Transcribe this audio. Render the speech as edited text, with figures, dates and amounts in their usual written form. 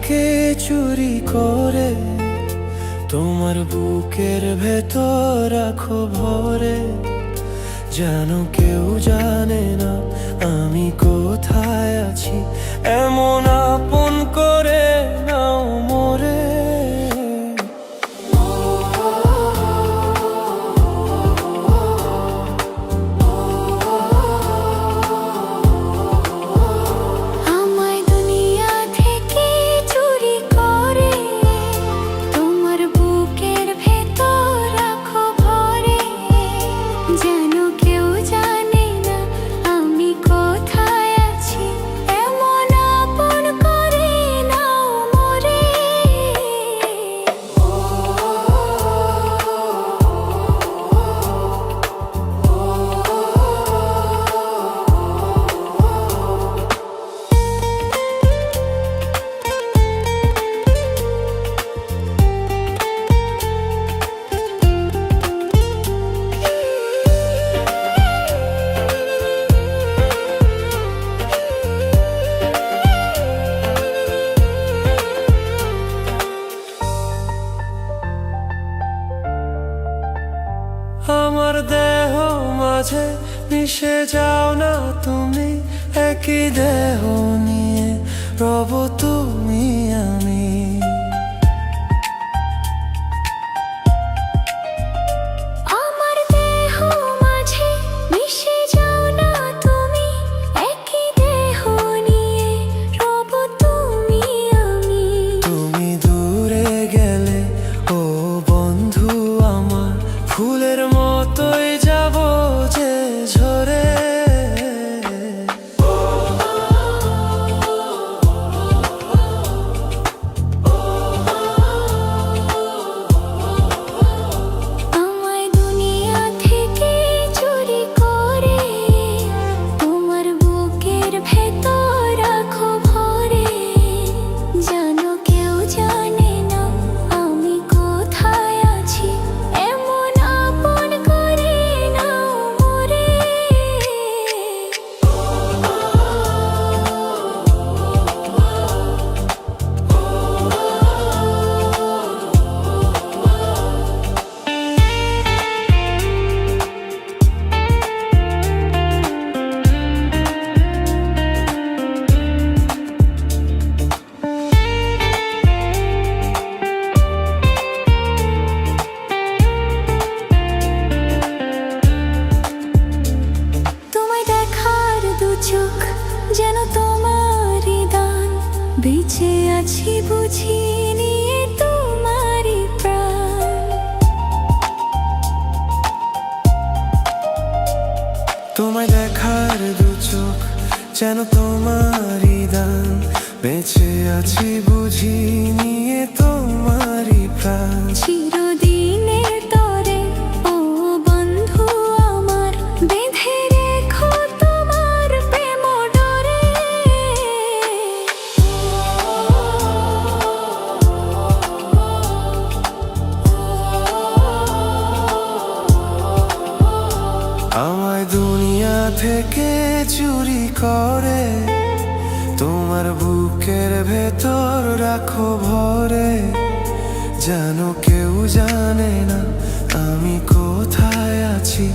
থেকে চুরি করে তোমার বুকের ভেতর রাখো ভরে, যেন কেউ জানে না আমি কোথায় আছি। এমন আপন করে নাও মোরে। আমার দেহ মাঝে মিশে যাও না তুমি, একই দেহ নিয়ে রব তুমি আমি। আমার দেহ মাঝে মিশে যাও না তুমি, একই দেহ নিয়ে রব তুমি আমি। তুমি দূরে গেলে ও বন্ধু আমার, ফুলের মতোই যাব যে ঝরে। আমায় দুনিয়া থেকে চুরি করে তোমার বুকের ভেতর রাখো ভরে, যেন কেউ জানে না আমি কোথায় আছি। এমন আপন করে নাও মোরে। তোমায় দেখার দু চোখ যেন তোমারই দান, বেঁচে আছি বুঝি নিয়ে তোমারই প্রাণ। তোমায় দেখার দু চোখ যেন তোমারই দান, বেঁচে আছি বুঝি নিয়ে তোমারই প্রাণ। চিরদিনের তরে ও বন্ধু আমার, বেঁধে রেখো তোমার প্রেম ডোরে। আমায় দুনিয়া থেকে চুরি করে তোমার বুকের ভেতর রাখো ভরে, যেন কেউ জানে না আমি কোথায় আছি।